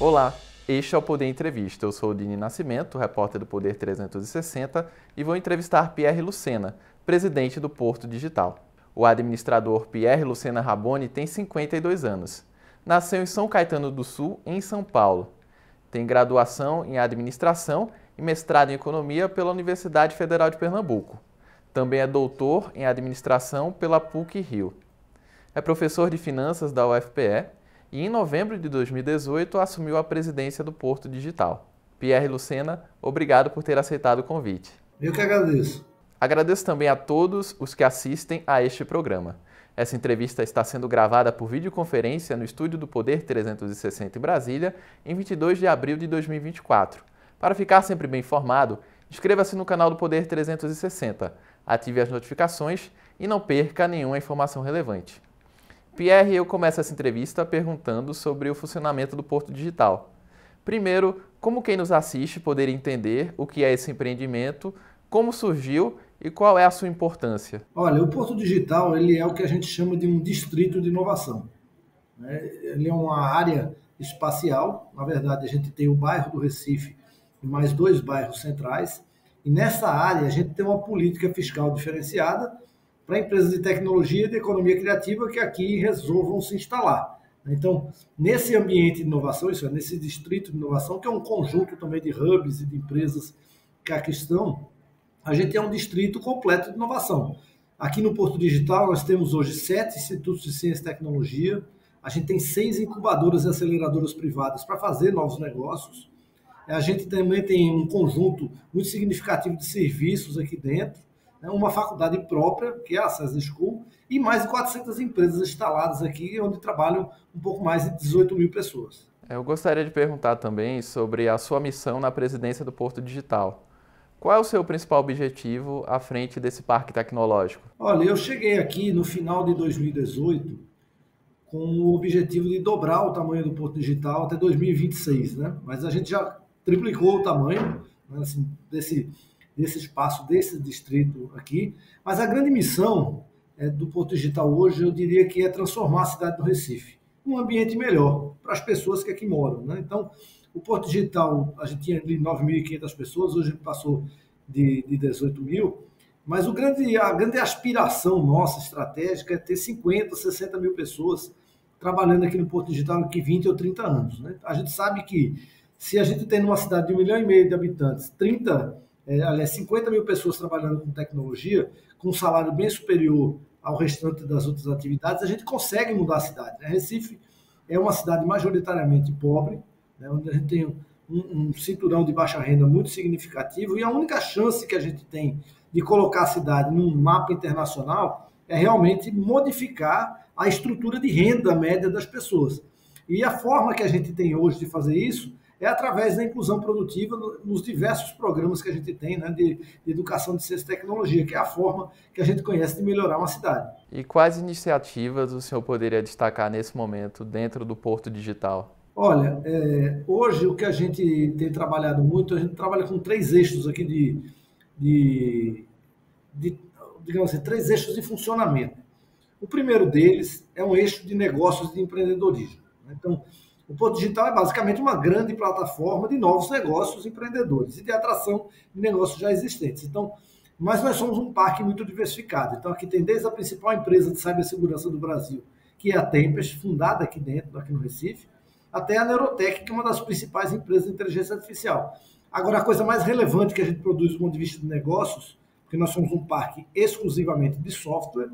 Olá, este é o Poder Entrevista. Eu sou o Dini Nascimento, repórter do Poder 360, e vou entrevistar Pierre Lucena, presidente do Porto Digital. O administrador Pierre Lucena Raboni tem 52 anos. Nasceu em São Caetano do Sul, em São Paulo. Tem graduação em Administração e mestrado em Economia pela Universidade Federal de Pernambuco. Também é doutor em Administração pela PUC-Rio. É professor de Finanças da UFPE e, em novembro de 2018, assumiu a presidência do Porto Digital. Pierre Lucena, obrigado por ter aceitado o convite. Eu que agradeço. Agradeço também a todos os que assistem a este programa. Essa entrevista está sendo gravada por videoconferência no estúdio do Poder 360 em Brasília, em 22 de abril de 2024. Para ficar sempre bem informado, inscreva-se no canal do Poder 360, ative as notificações e não perca nenhuma informação relevante. Pierre, eu começo essa entrevista perguntando sobre o funcionamento do Porto Digital. Primeiro, como quem nos assiste poder entender o que é esse empreendimento, como surgiu e qual é a sua importância? Olha, o Porto Digital ele é o que a gente chama de um distrito de inovação, né? Ele é uma área espacial. Na verdade, a gente tem o bairro do Recife e mais 2 bairros centrais. E nessa área a gente tem uma política fiscal diferenciada para empresas de tecnologia e de economia criativa que aqui resolvam se instalar. Então, nesse ambiente de inovação, isso é, nesse distrito de inovação, que é um conjunto também de hubs e de empresas que aqui estão, a gente é um distrito completo de inovação. Aqui no Porto Digital nós temos hoje 7 institutos de ciência e tecnologia, a gente tem 6 incubadoras e aceleradoras privadas para fazer novos negócios, a gente também tem um conjunto muito significativo de serviços aqui dentro, uma faculdade própria, que é a César School, e mais de 400 empresas instaladas aqui, onde trabalham um pouco mais de 18 mil pessoas. Eu gostaria de perguntar também sobre a sua missão na presidência do Porto Digital. Qual é o seu principal objetivo à frente desse parque tecnológico? Olha, eu cheguei aqui no final de 2018 com o objetivo de dobrar o tamanho do Porto Digital até 2026, né? Mas a gente já triplicou o tamanho, né, assim, desse espaço, desse distrito aqui. Mas a grande missão do Porto Digital hoje, eu diria que é transformar a cidade do Recife num ambiente melhor para as pessoas que aqui moram, né? Então, o Porto Digital, a gente tinha ali 9.500 pessoas, hoje passou de 18 mil, mas a grande aspiração nossa, estratégica, é ter 50, 60 mil pessoas trabalhando aqui no Porto Digital daqui 20 ou 30 anos, né? A gente sabe que se a gente tem numa cidade de 1,5 milhão de habitantes, 50 mil pessoas trabalhando com tecnologia, com um salário bem superior ao restante das outras atividades, a gente consegue mudar a cidade, né? Recife é uma cidade majoritariamente pobre, né, onde a gente tem um cinturão de baixa renda muito significativo, e a única chance que a gente tem de colocar a cidade num mapa internacional é realmente modificar a estrutura de renda média das pessoas. E a forma que a gente tem hoje de fazer isso é através da inclusão produtiva nos diversos programas que a gente tem, né, de educação de ciência e tecnologia, que é a forma que a gente conhece de melhorar uma cidade. E quais iniciativas o senhor poderia destacar nesse momento dentro do Porto Digital? Olha, hoje o que a gente tem trabalhado muito, a gente trabalha com 3 eixos aqui digamos assim, 3 eixos de funcionamento. O primeiro deles é um eixo de negócios de empreendedorismo. Então, o Porto Digital é basicamente uma grande plataforma de novos negócios empreendedores e de atração de negócios já existentes. Então, mas nós somos um parque muito diversificado. Então, aqui tem desde a principal empresa de cibersegurança do Brasil, que é a Tempest, fundada aqui dentro, aqui no Recife, até a Neurotech, que é uma das principais empresas de inteligência artificial. Agora, a coisa mais relevante que a gente produz do ponto de vista de negócios, porque nós somos um parque exclusivamente de software,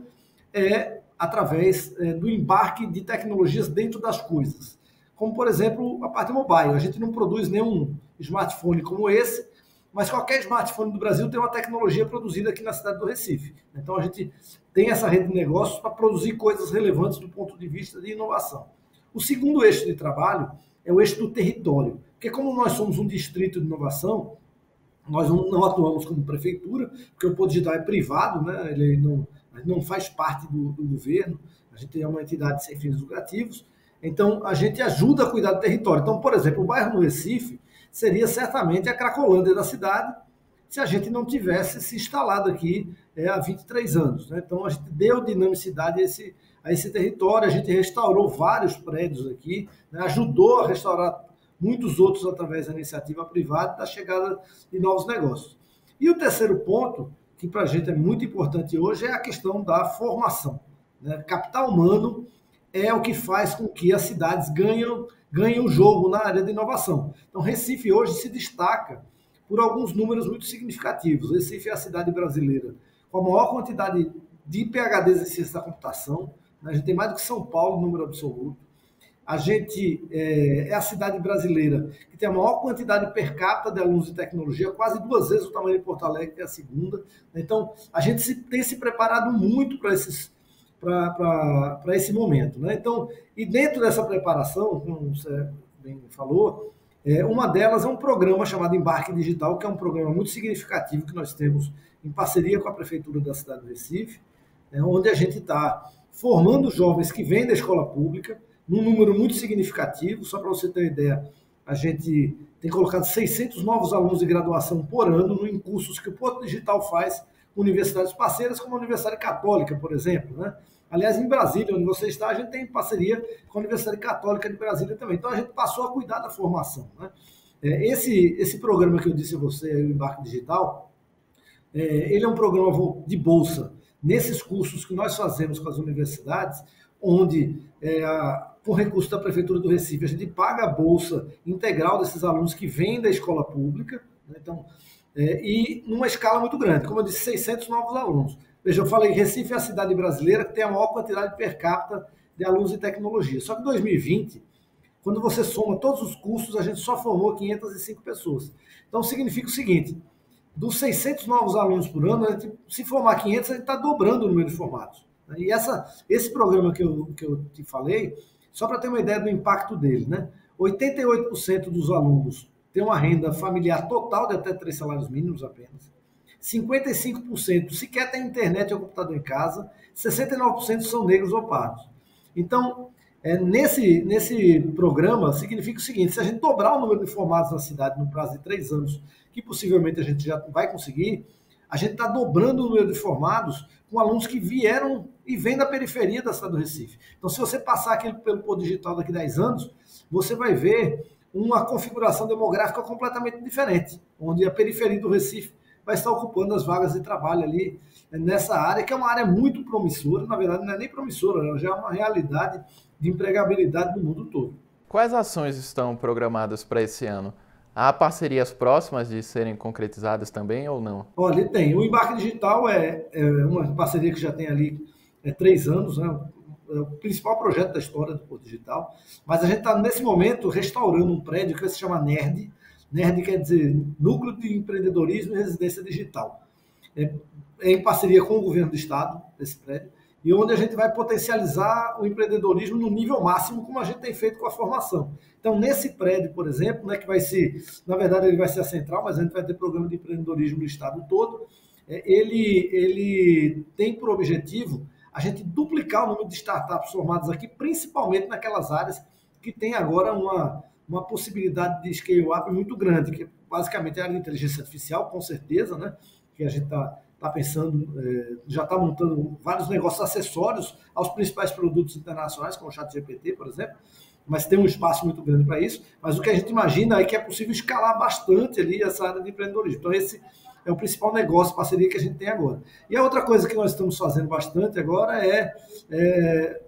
é através do embarque de tecnologias dentro das coisas. Como, por exemplo, a parte mobile. A gente não produz nenhum smartphone como esse, mas qualquer smartphone do Brasil tem uma tecnologia produzida aqui na cidade do Recife. Então, a gente tem essa rede de negócios para produzir coisas relevantes do ponto de vista de inovação. O segundo eixo de trabalho é o eixo do território, porque como nós somos um distrito de inovação, nós não atuamos como prefeitura, porque o Porto Digital é privado, né? Ele não faz parte do governo, a gente é uma entidade sem fins lucrativos, então a gente ajuda a cuidar do território. Então, por exemplo, o bairro do Recife seria certamente a Cracolândia da cidade, se a gente não tivesse se instalado aqui há 23 anos, né? Então, a gente deu dinamicidade a esse território, a gente restaurou vários prédios aqui, né? Ajudou a restaurar muitos outros através da iniciativa privada, da chegada de novos negócios. E o terceiro ponto, que para a gente é muito importante hoje, é a questão da formação, né? Capital humano é o que faz com que as cidades ganhem o jogo na área de inovação. Então, Recife hoje se destaca por alguns números muito significativos. Recife é a cidade brasileira com a maior quantidade de PhDs em ciência da computação. A gente tem mais do que São Paulo no número absoluto. A gente é a cidade brasileira que tem a maior quantidade per capita de alunos de tecnologia, quase 2 vezes o tamanho de Porto Alegre, que é a segunda. Então, a gente tem se preparado muito para esse momento, né? Então, e dentro dessa preparação, como você bem falou, uma delas é um programa chamado Embarque Digital, que é um programa muito significativo que nós temos em parceria com a Prefeitura da cidade do Recife, onde a gente está formando jovens que vêm da escola pública, num número muito significativo. Só para você ter uma ideia, a gente tem colocado 600 novos alunos de graduação por ano em cursos que o Porto Digital faz com universidades parceiras, como a Universidade Católica, por exemplo, né? Aliás, em Brasília, onde você está, a gente tem parceria com a Universidade Católica de Brasília também. Então, a gente passou a cuidar da formação, né? Esse programa que eu disse a você, o Embarque Digital, ele é um programa de bolsa nesses cursos que nós fazemos com as universidades, onde, com recurso da Prefeitura do Recife, a gente paga a bolsa integral desses alunos que vêm da escola pública, né? Então, e numa escala muito grande, como eu disse, 600 novos alunos. Veja, eu falei, Recife é a cidade brasileira que tem a maior quantidade per capita de alunos de tecnologia. Só que em 2020, quando você soma todos os cursos, a gente só formou 505 pessoas. Então, significa o seguinte, dos 600 novos alunos por ano, se formar 500, a gente está dobrando o número de formados. E esse programa que eu te falei, só para ter uma ideia do impacto dele, né? 88% dos alunos têm uma renda familiar total de até 3 salários mínimos apenas. 55% sequer tem internet ou computador em casa. 69% são negros ou pardos. Então, nesse programa, significa o seguinte, se a gente dobrar o número de formados na cidade no prazo de 3 anos, que possivelmente a gente já vai conseguir, a gente está dobrando o número de formados com alunos que vieram e vêm da periferia da cidade do Recife. Então, se você passar aqui pelo Porto Digital daqui a 10 anos, você vai ver uma configuração demográfica completamente diferente, onde a periferia do Recife vai estar ocupando as vagas de trabalho ali nessa área, que é uma área muito promissora. Na verdade, não é nem promissora, ela já é uma realidade de empregabilidade no mundo todo. Quais ações estão programadas para esse ano? Há parcerias próximas de serem concretizadas também ou não? Olha, tem. O Embarque Digital é uma parceria que já tem ali 3 anos, né? É o principal projeto da história do Porto Digital. Mas a gente está, nesse momento, restaurando um prédio que se chama NERD. NERD quer dizer Núcleo de Empreendedorismo e Residência Digital. É em parceria com o governo do estado, esse prédio, e onde a gente vai potencializar o empreendedorismo no nível máximo, como a gente tem feito com a formação. Então, nesse prédio, por exemplo, né, que vai ser, na verdade, ele vai ser a central, mas a gente vai ter programa de empreendedorismo no estado todo, ele tem por objetivo a gente duplicar o número de startups formadas aqui, principalmente naquelas áreas que tem agora uma possibilidade de scale-up muito grande, que basicamente é a área de inteligência artificial, com certeza, né, que a gente está pensando, já está montando vários negócios acessórios aos principais produtos internacionais, como o ChatGPT, por exemplo, mas tem um espaço muito grande para isso. Mas o que a gente imagina é que é possível escalar bastante ali essa área de empreendedorismo. Então, esse é o principal negócio, parceria que a gente tem agora. E a outra coisa que nós estamos fazendo bastante agora é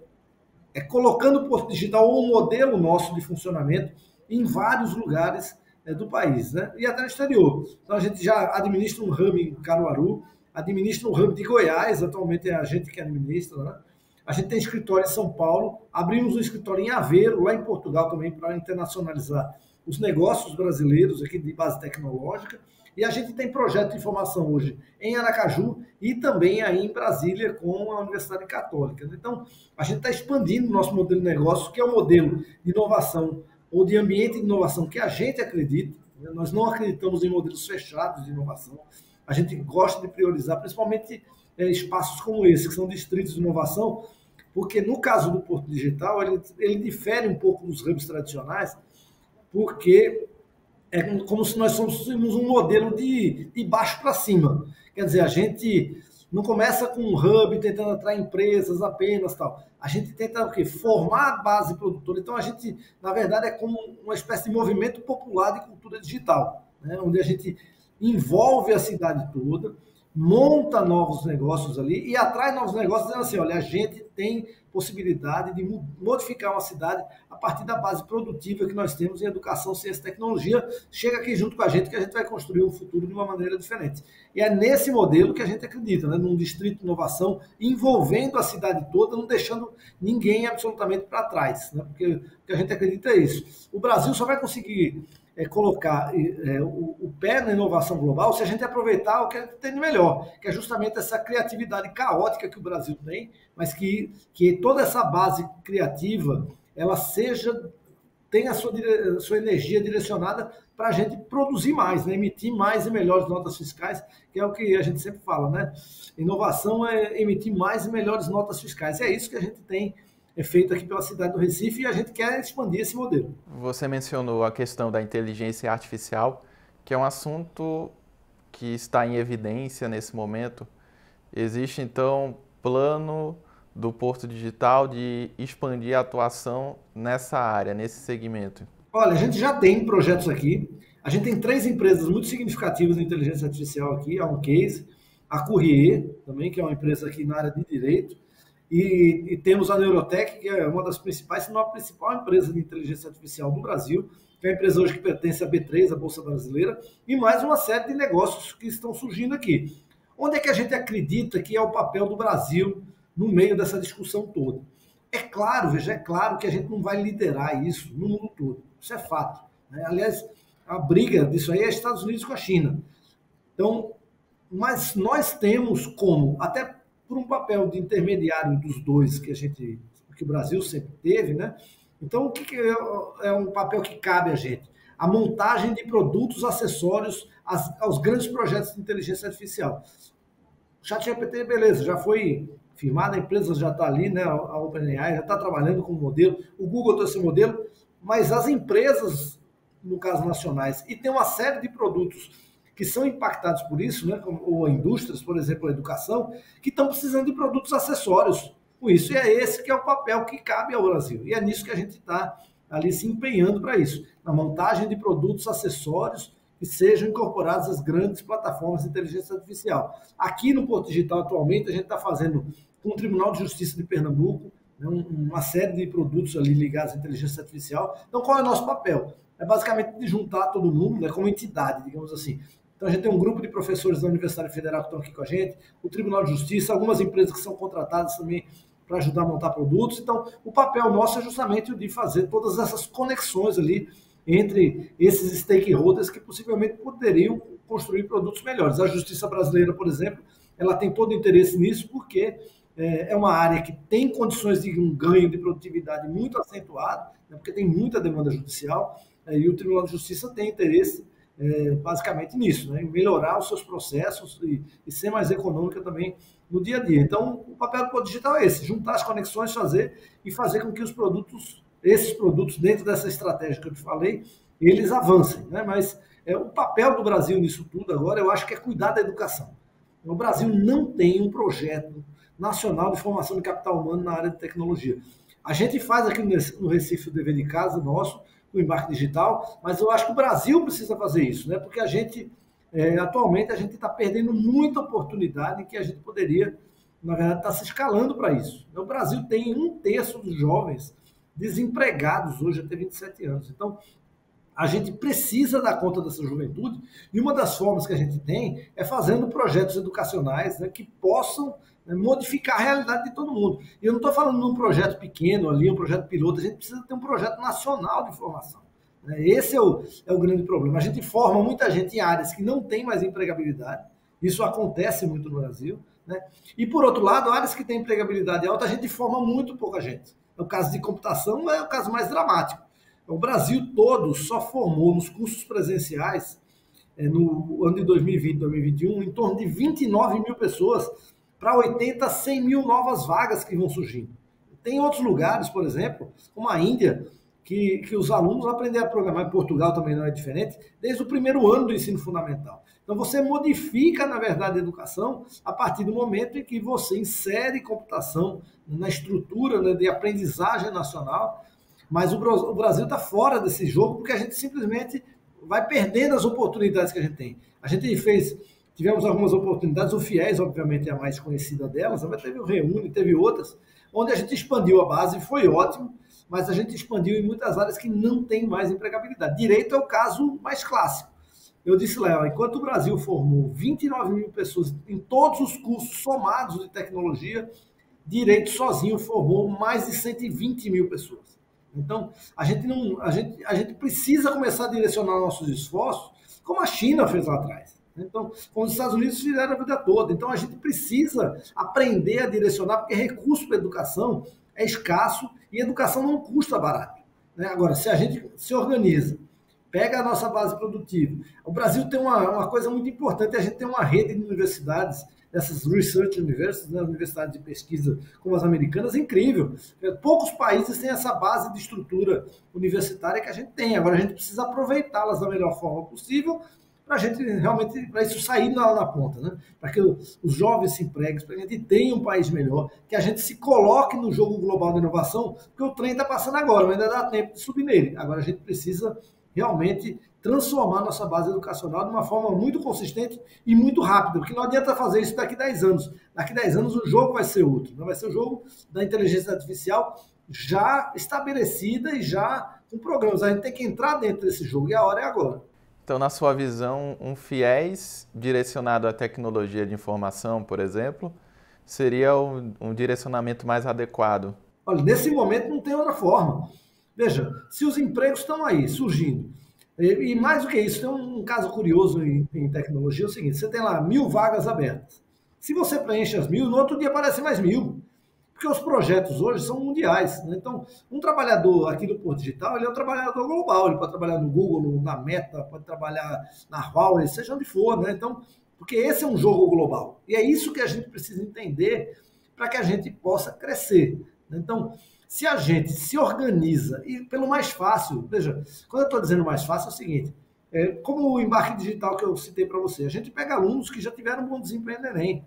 colocando o Porto Digital ou um modelo nosso de funcionamento em vários lugares do país, né? E até no exterior. Então, a gente já administra um hub em Caruaru, administra um hub de Goiás, atualmente é a gente que administra, né? A gente tem escritório em São Paulo, abrimos um escritório em Aveiro, lá em Portugal também, para internacionalizar os negócios brasileiros aqui de base tecnológica. E a gente tem projeto de formação hoje em Aracaju e também aí em Brasília com a Universidade Católica. Então, a gente está expandindo o nosso modelo de negócio, que é um modelo de inovação ou de ambiente de inovação que a gente acredita. Nós não acreditamos em modelos fechados de inovação. A gente gosta de priorizar, principalmente espaços como esse, que são distritos de inovação, porque no caso do Porto Digital, ele difere um pouco dos hubs tradicionais, porque é como se nós fôssemos um modelo de baixo para cima. Quer dizer, a gente não começa com um hub tentando atrair empresas apenas, tal. A gente tenta o quê? Formar a base produtora. Então, a gente, na verdade, é como uma espécie de movimento popular de cultura digital, né? Onde a gente envolve a cidade toda, monta novos negócios ali e atrai novos negócios, dizendo assim, olha, a gente tem possibilidade de modificar uma cidade a partir da base produtiva que nós temos em educação, ciência e tecnologia. Chega aqui junto com a gente que a gente vai construir um futuro de uma maneira diferente. E é nesse modelo que a gente acredita, né? Num distrito de inovação, envolvendo a cidade toda, não deixando ninguém absolutamente para trás, né? Porque o que a gente acredita é isso. O Brasil só vai conseguir colocar o pé na inovação global se a gente aproveitar o que tem de melhor, que é justamente essa criatividade caótica que o Brasil tem, mas que toda essa base criativa ela tenha a sua energia direcionada para a gente produzir mais, né? Emitir mais e melhores notas fiscais, que é o que a gente sempre fala, né? Inovação é emitir mais e melhores notas fiscais. É isso que a gente tem feito aqui pela cidade do Recife e a gente quer expandir esse modelo. Você mencionou a questão da inteligência artificial, que é um assunto que está em evidência nesse momento. Existe, então, plano do Porto Digital de expandir a atuação nessa área, nesse segmento? Olha, a gente já tem projetos aqui. A gente tem 3 empresas muito significativas em inteligência artificial aqui. A OnCase, a Courrier, também, que é uma empresa aqui na área de direito, e temos a Neurotech, que é uma das principais, se não a principal empresa de inteligência artificial do Brasil, que é a empresa hoje que pertence à B3, a Bolsa Brasileira, e mais uma série de negócios que estão surgindo aqui. Onde é que a gente acredita que é o papel do Brasil no meio dessa discussão toda? É claro, veja, é claro que a gente não vai liderar isso no mundo todo. Isso é fato, né? Aliás, a briga disso aí é Estados Unidos com a China. Então, mas nós temos como, até por um papel de intermediário dos dois que o Brasil sempre teve, né? Então, o que é um papel que cabe a gente? A montagem de produtos acessórios aos grandes projetos de inteligência artificial. O ChatGPT, beleza, já foi firmada, a empresa já está ali, né? A OpenAI já está trabalhando com o modelo, o Google tem esse modelo, mas as empresas, no caso nacionais, e tem uma série de produtos que são impactados por isso, né, ou indústrias, por exemplo, a educação, que estão precisando de produtos acessórios com isso. E é esse que é o papel que cabe ao Brasil. E é nisso que a gente está ali se empenhando para isso, na montagem de produtos acessórios que sejam incorporados às grandes plataformas de inteligência artificial. Aqui no Porto Digital, atualmente, a gente está fazendo com o Tribunal de Justiça de Pernambuco, né, uma série de produtos ali ligados à inteligência artificial. Então, qual é o nosso papel? É basicamente de juntar todo mundo, né, como entidade, digamos assim. Então, a gente tem um grupo de professores da Universidade Federal que estão aqui com a gente, o Tribunal de Justiça, algumas empresas que são contratadas também para ajudar a montar produtos. Então, o papel nosso é justamente o de fazer todas essas conexões ali entre esses stakeholders que possivelmente poderiam construir produtos melhores. A Justiça Brasileira, por exemplo, ela tem todo o interesse nisso porque é uma área que tem condições de um ganho de produtividade muito acentuado, né, porque tem muita demanda judicial, e o Tribunal de Justiça tem interesse basicamente nisso, né? Em melhorar os seus processos e ser mais econômica também no dia a dia. Então, o papel do Porto Digital é esse, juntar as conexões, fazer com que esses produtos, dentro dessa estratégia que eu te falei, eles avancem, né? Mas o papel do Brasil nisso tudo agora, eu acho que é cuidar da educação. O Brasil não tem um projeto nacional de formação de capital humano na área de tecnologia. A gente faz aqui no Recife o dever de casa nosso, o embarque digital, mas eu acho que o Brasil precisa fazer isso, né? Porque atualmente, a gente está perdendo muita oportunidade que a gente poderia, na verdade, estar se escalando para isso. O Brasil tem 1/3 dos jovens desempregados hoje até 27 anos. Então, a gente precisa dar conta dessa juventude e uma das formas que a gente tem é fazendo projetos educacionais, né, que possam modificar a realidade de todo mundo. E eu não estou falando de um projeto pequeno ali, um projeto piloto, a gente precisa ter um projeto nacional de formação. Esse é o grande problema. A gente forma muita gente em áreas que não tem mais empregabilidade, isso acontece muito no Brasil, né? E por outro lado, áreas que têm empregabilidade alta, a gente forma muito pouca gente. O caso de computação é o caso mais dramático. O Brasil todo só formou nos cursos presenciais, no ano de 2020, 2021, em torno de 29 mil pessoas para 80, 100 mil novas vagas que vão surgindo. Tem outros lugares, por exemplo, como a Índia, que os alunos aprendem a programar, em Portugal também não é diferente, desde o primeiro ano do ensino fundamental. Então, você modifica, na verdade, a educação a partir do momento em que você insere computação na estrutura, né, de aprendizagem nacional, mas o Brasil está fora desse jogo porque a gente simplesmente vai perdendo as oportunidades que a gente tem. A gente tivemos algumas oportunidades, o FIES, obviamente, é a mais conhecida delas, mas teve o Reúne, teve outras, onde a gente expandiu a base, foi ótimo, mas a gente expandiu em muitas áreas que não tem mais empregabilidade. Direito é o caso mais clássico. Eu disse, Léo, enquanto o Brasil formou 29 mil pessoas em todos os cursos somados de tecnologia, direito sozinho formou mais de 120 mil pessoas. Então, a gente precisa começar a direcionar nossos esforços como a China fez lá atrás. Então, como os Estados Unidos fizeram a vida toda. Então, a gente precisa aprender a direcionar, porque recurso para educação é escasso e educação não custa barato. Né? Agora, se a gente se organiza, pega a nossa base produtiva. O Brasil tem uma coisa muito importante, a gente tem uma rede de universidades, essas research universities, né, universidades de pesquisa como as americanas, incrível. Poucos países têm essa base de estrutura universitária que a gente tem. Agora a gente precisa aproveitá-las da melhor forma possível para a gente realmente, para isso sair na ponta, né? Para que os jovens se empreguem, para que a gente tenha um país melhor, que a gente se coloque no jogo global da inovação, porque o trem está passando agora, mas ainda dá tempo de subir nele. Agora a gente precisa realmente transformar nossa base educacional de uma forma muito consistente e muito rápida, porque não adianta fazer isso daqui a 10 anos. Daqui a 10 anos o jogo vai ser outro, não vai ser o jogo da inteligência artificial já estabelecida e já com programas. A gente tem que entrar dentro desse jogo e a hora é agora. Então, na sua visão, um FIES direcionado à tecnologia de informação, por exemplo, seria um direcionamento mais adequado? Olha, nesse momento não tem outra forma. Veja, se os empregos estão aí, surgindo, e mais do que isso, tem um caso curioso em tecnologia, é o seguinte, você tem lá 1.000 vagas abertas. Se você preenche as 1.000, no outro dia aparecem mais 1.000. Porque os projetos hoje são mundiais. Né? Então, um trabalhador aqui do Porto Digital, ele é um trabalhador global. Ele pode trabalhar no Google, na Meta, pode trabalhar na Huawei, seja onde for. Né? Então, porque esse é um jogo global. E é isso que a gente precisa entender para que a gente possa crescer. Então, se a gente se organiza, e pelo mais fácil, veja, quando eu estou dizendo mais fácil é o seguinte, como o embarque digital que eu citei para você, a gente pega alunos que já tiveram um bom desempenho no Enem.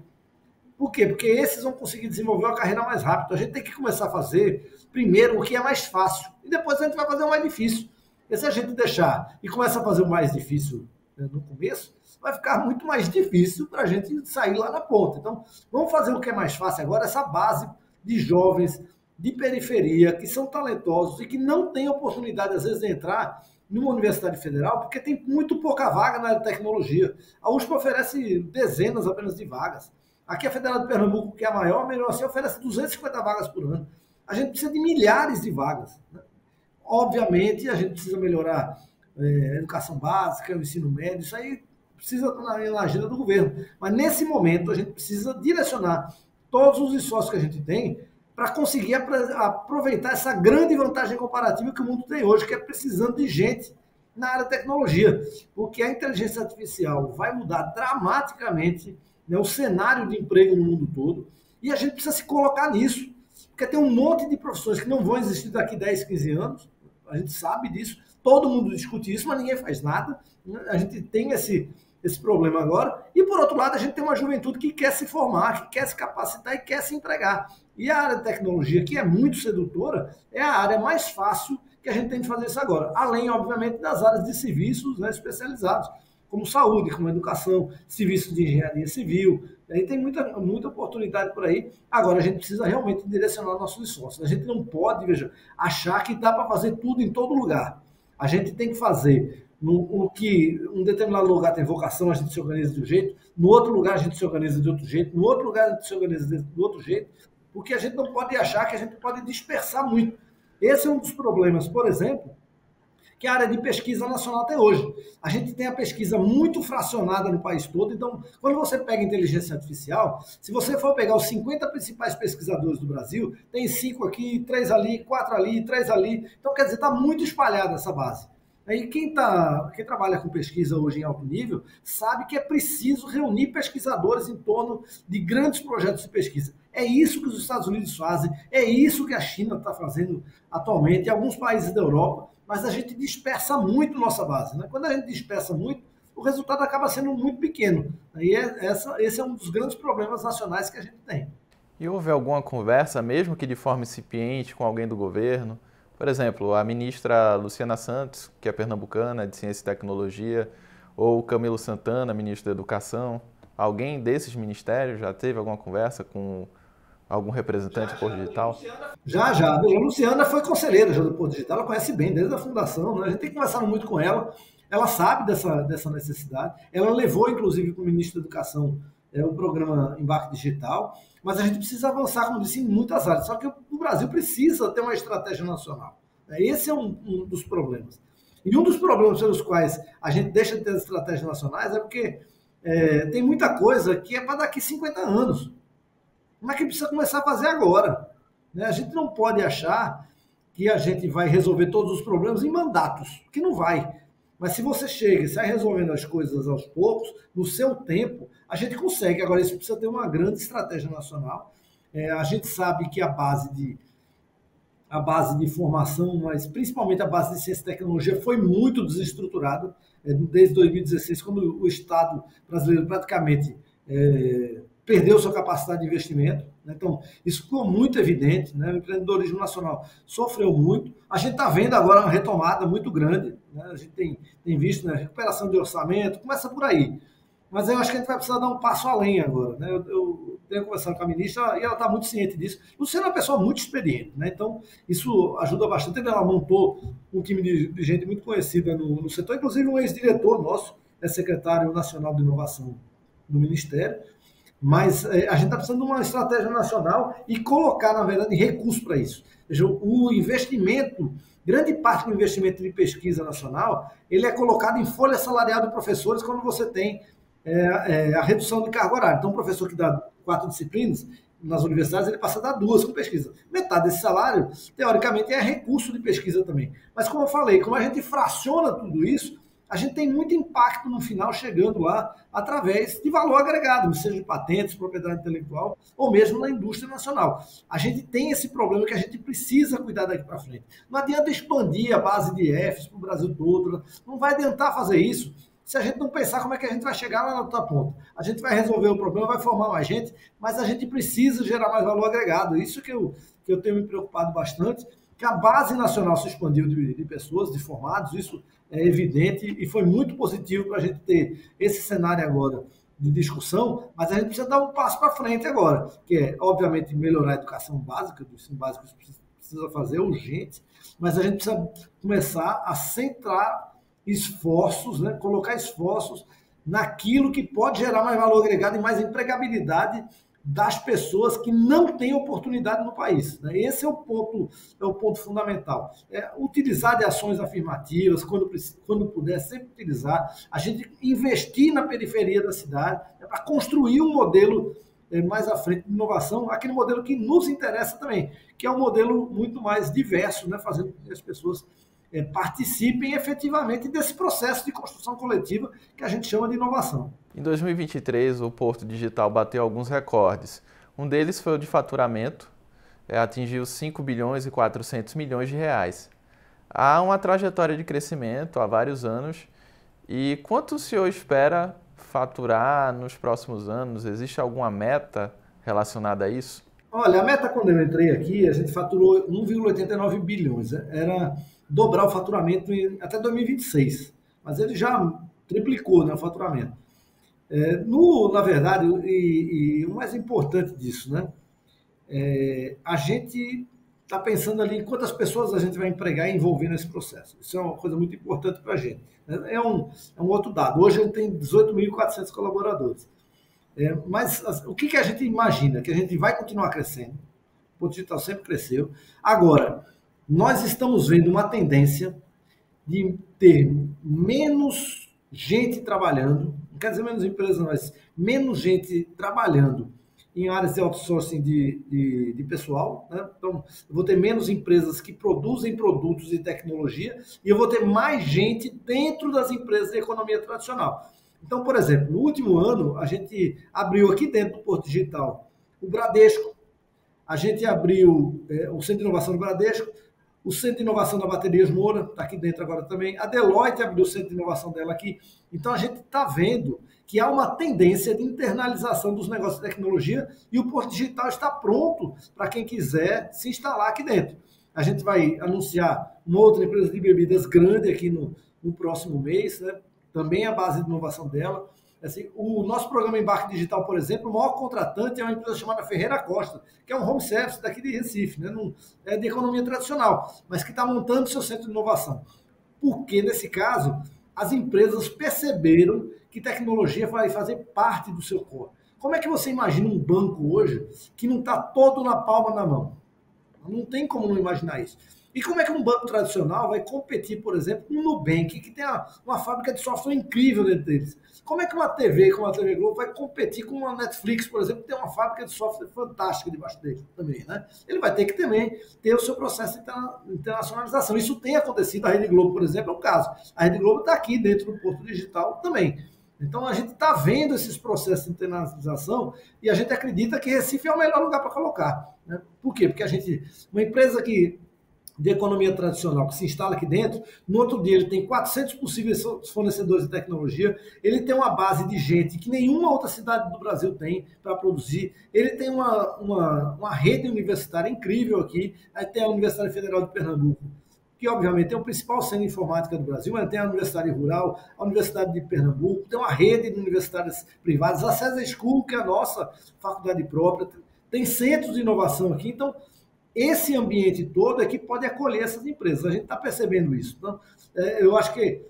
Por quê? Porque esses vão conseguir desenvolver uma carreira mais rápido. A gente tem que começar a fazer, primeiro, o que é mais fácil. E depois a gente vai fazer o mais difícil. E se a gente deixar e começa a fazer o mais difícil, né, no começo, vai ficar muito mais difícil para a gente sair lá na ponta. Então, vamos fazer o que é mais fácil agora, essa base de jovens de periferia, que são talentosos e que não têm oportunidade, às vezes, de entrar numa universidade federal, porque tem muito pouca vaga na área de tecnologia. A USP oferece dezenas apenas de vagas. Aqui a Federal de Pernambuco, que é a maior, melhor assim, oferece 250 vagas por ano. A gente precisa de milhares de vagas. Né? Obviamente, a gente precisa melhorar a educação básica, o ensino médio, isso aí precisa estar na agenda do governo. Mas nesse momento, a gente precisa direcionar todos os esforços que a gente tem para conseguir aproveitar essa grande vantagem comparativa que o mundo tem hoje, que é precisando de gente na área de tecnologia. Porque a inteligência artificial vai mudar dramaticamente, né, o cenário de emprego no mundo todo, e a gente precisa se colocar nisso, porque tem um monte de profissões que não vão existir daqui 10, 15 anos, a gente sabe disso, todo mundo discute isso, mas ninguém faz nada, né? A gente tem esse problema agora, e por outro lado a gente tem uma juventude que quer se formar, que quer se capacitar e quer se empregar, e a área de tecnologia, que é muito sedutora, é a área mais fácil que a gente tem de fazer isso agora, além, obviamente, das áreas de serviços, né, especializados, como saúde, como educação, serviços de engenharia civil. Aí tem muita oportunidade por aí. Agora, a gente precisa realmente direcionar nossos esforços. A gente não pode, veja, achar que dá para fazer tudo em todo lugar. A gente tem que fazer no que um determinado lugar tem vocação, a gente se organiza de um jeito, no outro lugar a gente se organiza de outro jeito, no outro lugar a gente se organiza de outro jeito, porque a gente não pode achar que a gente pode dispersar muito. Esse é um dos problemas, por exemplo, que a área de pesquisa nacional até hoje. A gente tem a pesquisa muito fracionada no país todo, então, quando você pega inteligência artificial, se você for pegar os 50 principais pesquisadores do Brasil, tem 5 aqui, 3 ali, 4 ali, 3 ali, então, quer dizer, está muito espalhada essa base. Aí quem trabalha com pesquisa hoje em alto nível sabe que é preciso reunir pesquisadores em torno de grandes projetos de pesquisa. É isso que os Estados Unidos fazem, é isso que a China está fazendo atualmente, em alguns países da Europa, mas a gente dispersa muito nossa base. Né? Quando a gente dispersa muito, o resultado acaba sendo muito pequeno. E esse é um dos grandes problemas nacionais que a gente tem. E houve alguma conversa, mesmo que de forma incipiente, com alguém do governo? Por exemplo, a ministra Luciana Santos, que é pernambucana, de Ciência e Tecnologia, ou Camilo Santana, ministro da Educação. Alguém desses ministérios já teve alguma conversa com algum representante do Porto Digital? Já. A Luciana foi conselheira já do Porto Digital, ela conhece bem desde a fundação, né? A gente tem conversado muito com ela, ela sabe dessa necessidade, ela levou, inclusive, para o ministro da Educação o programa Embarque Digital, mas a gente precisa avançar, como disse, em muitas áreas. Só que o Brasil precisa ter uma estratégia nacional. Esse é um dos problemas. E um dos problemas pelos quais a gente deixa de ter estratégias nacionais é porque tem muita coisa que é para daqui 50 anos, mas que precisa começar a fazer agora. A gente não pode achar que a gente vai resolver todos os problemas em mandatos, que não vai. Mas se você chega e sai resolvendo as coisas aos poucos, no seu tempo, a gente consegue. Agora, isso precisa ter uma grande estratégia nacional. A gente sabe que a base de formação, mas principalmente a base de ciência e tecnologia, foi muito desestruturada desde 2016, quando o Estado brasileiro praticamente perdeu sua capacidade de investimento. Então, isso ficou muito evidente, né? O empreendedorismo nacional sofreu muito. A gente está vendo agora uma retomada muito grande, né? A gente tem visto, né, recuperação de orçamento, começa por aí. Mas eu acho que a gente vai precisar dar um passo além agora. Né? Eu tenho conversado com a ministra e ela está muito ciente disso. Luciana é uma pessoa muito experiente, né? Então isso ajuda bastante. Ela montou um time de gente muito conhecida no setor, inclusive um ex-diretor nosso, secretário nacional de inovação do Ministério. Mas a gente está precisando de uma estratégia nacional e colocar, na verdade, recursos para isso. Veja, o investimento, grande parte do investimento de pesquisa nacional, ele é colocado em folha salarial de professores quando você tem a redução de carga horária. Então, um professor que dá 4 disciplinas nas universidades, ele passa a dar 2 com pesquisa. Metade desse salário, teoricamente, é recurso de pesquisa também. Mas, como eu falei, como a gente fraciona tudo isso, a gente tem muito impacto no final chegando lá através de valor agregado, seja de patentes, propriedade intelectual ou mesmo na indústria nacional. A gente tem esse problema que a gente precisa cuidar daqui para frente. Não adianta expandir a base de IFs para o Brasil todo, não vai adiantar fazer isso se a gente não pensar como é que a gente vai chegar lá na outra ponta. A gente vai resolver o problema, vai formar mais gente, mas a gente precisa gerar mais valor agregado. Isso que eu tenho me preocupado bastante, que a base nacional se expandiu de pessoas, de formados, isso é evidente e foi muito positivo para a gente ter esse cenário agora de discussão, mas a gente precisa dar um passo para frente agora, que é, obviamente, melhorar a educação básica, do ensino básico precisa fazer urgente, mas a gente precisa começar a centrar esforços, né, colocar esforços naquilo que pode gerar mais valor agregado e mais empregabilidade das pessoas que não têm oportunidade no país. Né? Esse é o ponto fundamental. Utilizar de ações afirmativas, quando puder, sempre utilizar. A gente investir na periferia da cidade para construir um modelo mais à frente de inovação, aquele modelo que nos interessa também, que é um modelo muito mais diverso, né? Fazendo com que as pessoas participem efetivamente desse processo de construção coletiva que a gente chama de inovação. Em 2023, o Porto Digital bateu alguns recordes. Um deles foi o de faturamento, atingiu 5 bilhões e 400 milhões de reais. Há uma trajetória de crescimento há vários anos. E quanto o senhor espera faturar nos próximos anos? Existe alguma meta relacionada a isso? Olha, a meta quando eu entrei aqui, a gente faturou 1,89 bilhões. Era dobrar o faturamento até 2026. Mas ele já triplicou, né, o faturamento. Na verdade, e o mais importante disso, né? A gente está pensando ali em quantas pessoas a gente vai empregar e envolver nesse processo. Isso é uma coisa muito importante para a gente. É um outro dado. Hoje a gente tem 18.400 colaboradores. Mas o que a gente imagina? Que a gente vai continuar crescendo. O Porto Digital sempre cresceu. Agora, nós estamos vendo uma tendência de ter menos gente trabalhando, não quer dizer menos empresas, mas menos gente trabalhando em áreas de outsourcing de pessoal. Né? Então, eu vou ter menos empresas que produzem produtos e tecnologia e eu vou ter mais gente dentro das empresas de economia tradicional. Então, por exemplo, no último ano, a gente abriu aqui dentro do Porto Digital o Bradesco, A gente abriu o Centro de Inovação do Bradesco, o Centro de Inovação da Baterias Moura, está aqui dentro agora também. A Deloitte abriu o Centro de Inovação dela aqui. Então, a gente está vendo que há uma tendência de internalização dos negócios de tecnologia e o Porto Digital está pronto para quem quiser se instalar aqui dentro. A gente vai anunciar uma outra empresa de bebidas grande aqui no próximo mês, né? Também a base de inovação dela. Assim, o nosso programa Embarque Digital, por exemplo, o maior contratante é uma empresa chamada Ferreira Costa, que é um home service daqui de Recife, né? Não, é de economia tradicional, mas que está montando seu centro de inovação. Porque, nesse caso, as empresas perceberam que tecnologia vai fazer parte do seu core. Como é que você imagina um banco hoje que não está todo na palma da mão? Não tem como não imaginar isso. E como é que um banco tradicional vai competir, por exemplo, com o Nubank, que tem uma fábrica de software incrível dentro deles? Como é que uma TV, como a TV Globo, vai competir com uma Netflix, por exemplo, que tem uma fábrica de software fantástica debaixo dele também, né? Ele vai ter que também ter o seu processo de internacionalização. Isso tem acontecido, a Rede Globo, por exemplo, é o caso. A Rede Globo está aqui dentro do Porto Digital também. Então, a gente está vendo esses processos de internacionalização e a gente acredita que Recife é o melhor lugar para colocar. Né? Por quê? Porque uma empresa de economia tradicional que se instala aqui dentro, no outro dia ele tem 400 possíveis fornecedores de tecnologia, ele tem uma base de gente que nenhuma outra cidade do Brasil tem para produzir, ele tem uma rede universitária incrível aqui, aí tem a Universidade Federal de Pernambuco, que obviamente é o principal centro de informática do Brasil, mas tem a Universidade Rural, a Universidade de Pernambuco, tem uma rede de universidades privadas, a César School, que é a nossa faculdade própria, tem centros de inovação aqui, então esse ambiente todo é que pode acolher essas empresas. A gente está percebendo isso. Então, eu acho que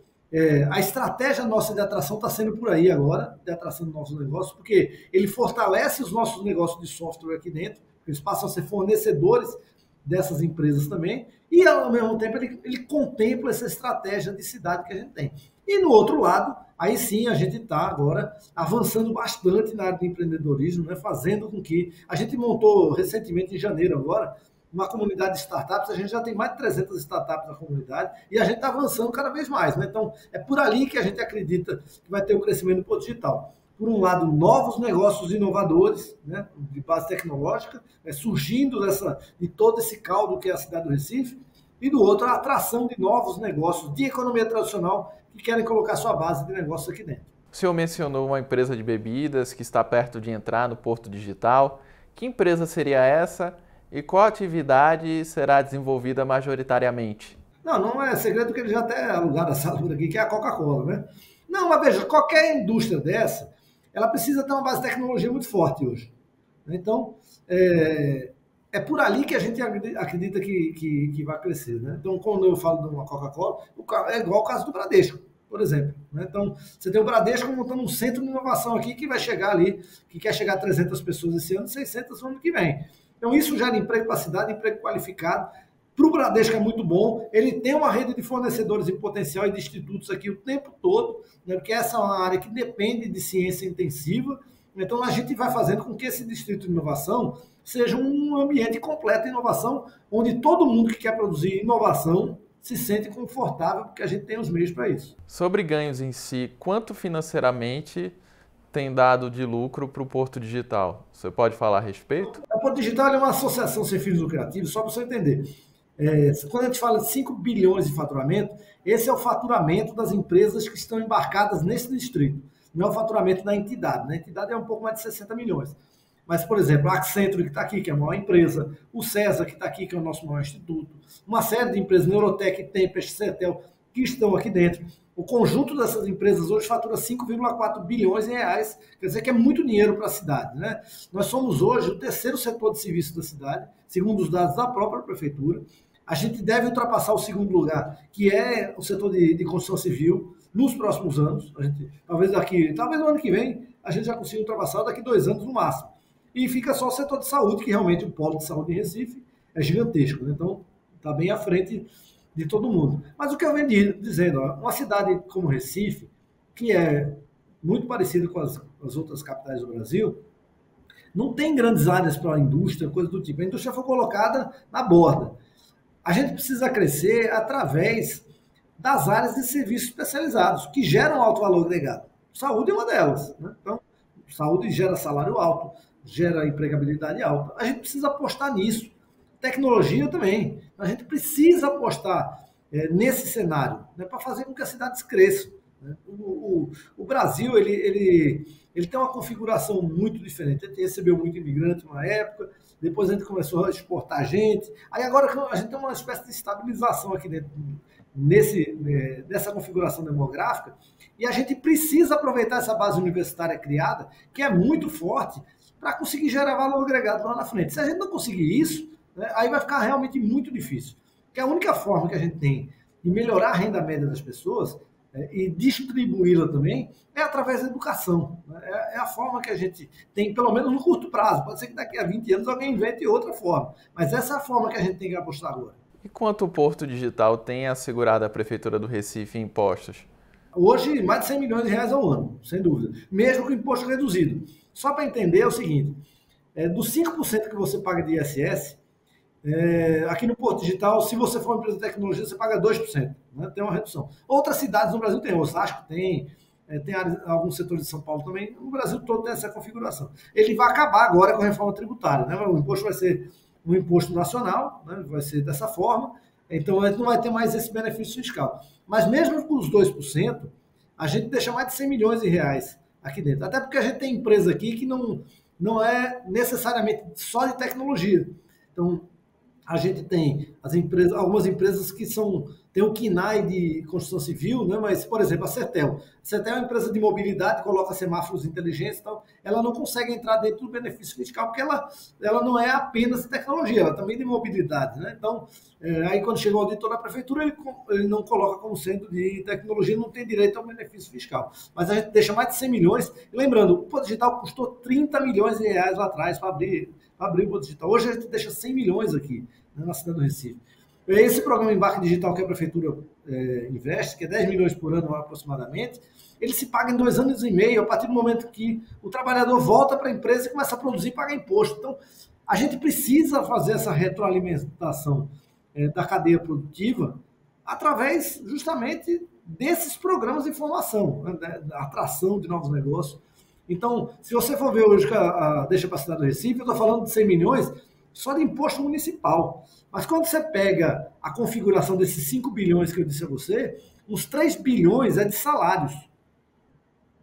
a estratégia nossa de atração está sendo por aí agora, de atração de novos negócios, porque ele fortalece os nossos negócios de software aqui dentro, eles passam a ser fornecedores dessas empresas também, e ao mesmo tempo ele contempla essa estratégia de cidade que a gente tem. E no outro lado, aí sim a gente está agora avançando bastante na área do empreendedorismo, né, fazendo com que a gente montou recentemente em janeiro agora, uma comunidade de startups, a gente já tem mais de 300 startups na comunidade e a gente está avançando cada vez mais. Né? Então, é por ali que a gente acredita que vai ter o crescimento do Porto Digital. Por um lado, novos negócios inovadores, né, de base tecnológica, surgindo de todo esse caldo que é a cidade do Recife, e do outro, a atração de novos negócios de economia tradicional que querem colocar sua base de negócio aqui dentro. O senhor mencionou uma empresa de bebidas que está perto de entrar no Porto Digital. Que empresa seria essa? E qual atividade será desenvolvida majoritariamente? Não é segredo que ele já até alugaram essa altura aqui, que é a Coca-Cola, né? Não, mas veja, qualquer indústria dessa, ela precisa ter uma base de tecnologia muito forte hoje. Então, é por ali que a gente acredita que vai crescer. Né? Então, quando eu falo de uma Coca-Cola, é igual o caso do Bradesco, por exemplo. Né? Então, você tem o Bradesco montando um centro de inovação aqui que vai chegar ali, que quer chegar a 300 pessoas esse ano, 600 no ano que vem. Então, isso gera emprego para a cidade, emprego qualificado. Para o Bradesco é muito bom. Ele tem uma rede de fornecedores em potencial e de institutos aqui o tempo todo, né? Porque essa é uma área que depende de ciência intensiva. Então, a gente vai fazendo com que esse distrito de inovação seja um ambiente completo de inovação, onde todo mundo que quer produzir inovação se sente confortável, porque a gente tem os meios para isso. Sobre ganhos em si, quanto financeiramente tem dado de lucro para o Porto Digital? Você pode falar a respeito? O Porto Digital é uma associação sem fins lucrativos, só para você entender. Quando a gente fala de 5 bilhões de faturamento, esse é o faturamento das empresas que estão embarcadas nesse distrito. Não é o faturamento da entidade. A entidade é um pouco mais de 60 milhões. Mas, por exemplo, a Accenture, que está aqui, que é a maior empresa, o César, que está aqui, que é o nosso maior instituto, uma série de empresas, Neurotech, Tempest, Cetel, que estão aqui dentro. O conjunto dessas empresas hoje fatura 5,4 bilhões de reais, quer dizer que é muito dinheiro para a cidade. Né? Nós somos hoje o terceiro setor de serviço da cidade, segundo os dados da própria prefeitura. A gente deve ultrapassar o segundo lugar, que é o setor de construção civil, nos próximos anos. Talvez no ano que vem, a gente já consiga ultrapassar daqui 2 anos no máximo. E fica só o setor de saúde, que realmente o polo de saúde em Recife é gigantesco. Né? Então, está bem à frente de todo mundo. Mas o que eu venho dizendo, uma cidade como Recife, que é muito parecida com as outras capitais do Brasil, não tem grandes áreas para a indústria, coisa do tipo. A indústria foi colocada na borda. A gente precisa crescer através das áreas de serviços especializados, que geram alto valor agregado. Saúde é uma delas. Né? Então, saúde gera salário alto, gera empregabilidade alta. A gente precisa apostar nisso. Tecnologia também. A gente precisa apostar nesse cenário, né, para fazer com que as cidades cresçam. Né? O Brasil ele tem uma configuração muito diferente. A gente recebeu muito imigrante na época, depois a gente começou a exportar gente. Aí agora a gente tem uma espécie de estabilização aqui dentro, nessa configuração demográfica, e a gente precisa aproveitar essa base universitária criada, que é muito forte, para conseguir gerar valor agregado lá na frente. Se a gente não conseguir isso, né, aí vai ficar realmente muito difícil. Porque a única forma que a gente tem de melhorar a renda média das pessoas e distribuí-la também é através da educação. Né? É a forma que a gente tem, pelo menos no curto prazo. Pode ser que daqui a 20 anos alguém invente outra forma, mas essa é a forma que a gente tem que apostar agora. E quanto o Porto Digital tem assegurado à Prefeitura do Recife em impostos? Hoje, mais de 100 milhões de reais ao ano, sem dúvida. Mesmo com o imposto reduzido. Só para entender é o seguinte, dos 5% que você paga de ISS, aqui no Porto Digital, se você for uma empresa de tecnologia, você paga 2%. Né? Tem uma redução. Outras cidades no Brasil tem, Osasco tem alguns setores de São Paulo também. No Brasil todo tem essa configuração. Ele vai acabar agora com a reforma tributária. Né? O imposto vai ser um imposto nacional, né? Vai ser dessa forma. Então, a gente não vai ter mais esse benefício fiscal. Mas mesmo com os 2%, a gente deixa mais de 100 milhões de reais aqui dentro. Até porque a gente tem empresa aqui que não é necessariamente só de tecnologia. Então, a gente tem algumas empresas que têm o KNAI de construção civil, né? Mas, por exemplo, a Cetel. A Cetel é uma empresa de mobilidade, coloca semáforos inteligentes e tal. Ela não consegue entrar dentro do benefício fiscal, porque ela não é apenas de tecnologia, ela também é de mobilidade. Né? Então, aí quando chega o auditor da prefeitura, ele não coloca como sendo de tecnologia, não tem direito ao benefício fiscal. Mas a gente deixa mais de 100 milhões. E lembrando, o Porto Digital custou 30 milhões de reais lá atrás para abrir o Porto Digital. Hoje a gente deixa 100 milhões aqui, né, na cidade do Recife. Esse programa Embarque Digital que a Prefeitura investe, que é 10 milhões por ano aproximadamente, ele se paga em 2 anos e meio, a partir do momento que o trabalhador volta para a empresa e começa a produzir e pagar imposto. Então, a gente precisa fazer essa retroalimentação da cadeia produtiva através justamente desses programas de formação, né, da atração de novos negócios. Então, se você for ver hoje deixa para a cidade do Recife, eu estou falando de 100 milhões só de imposto municipal. Mas quando você pega a configuração desses 5 bilhões que eu disse a você, uns 3 bilhões é de salários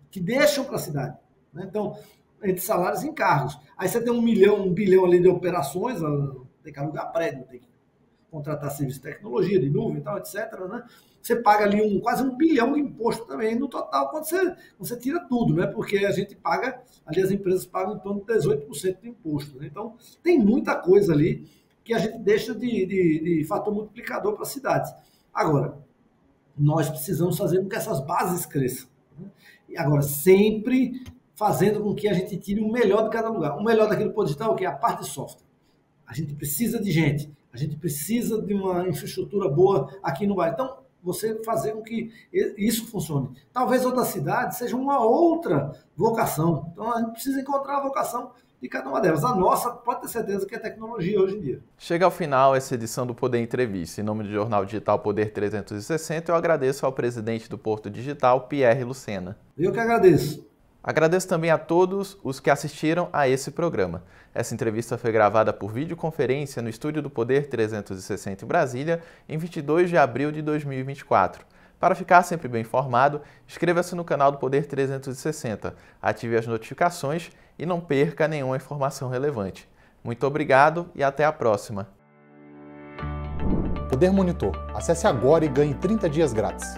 que deixam para a cidade. Né? Então, entre salários e encargos. Aí você tem 1 bilhão ali de operações, tem que alugar prédio, tem que contratar serviço de tecnologia, de nuvem e tal, etc. Né? Você paga ali quase 1 bilhão de imposto também no total, quando você tira tudo, né? Porque a gente paga, ali as empresas pagam em torno de 18% de imposto. Né? Então, tem muita coisa ali que a gente deixa de fator multiplicador para as cidades. Agora, nós precisamos fazer com que essas bases cresçam. Né? E agora, sempre fazendo com que a gente tire o melhor de cada lugar. O melhor daquele Porto Digital, que é a parte de software. A gente precisa de gente, a gente precisa de uma infraestrutura boa aqui no bairro. Então, você fazer com que isso funcione. Talvez outra cidade seja uma outra vocação. Então, a gente precisa encontrar a vocação de cada uma delas. A nossa, pode ter certeza que é tecnologia hoje em dia. Chega ao final essa edição do Poder Entrevista. Em nome do Jornal Digital Poder 360, eu agradeço ao presidente do Porto Digital, Pierre Lucena. Eu que agradeço. Agradeço também a todos os que assistiram a esse programa. Essa entrevista foi gravada por videoconferência no estúdio do Poder 360 em Brasília, em 22 de abril de 2024. Para ficar sempre bem informado, inscreva-se no canal do Poder 360, ative as notificações e não perca nenhuma informação relevante. Muito obrigado e até a próxima. Poder Monitor. Acesse agora e ganhe 30 dias grátis.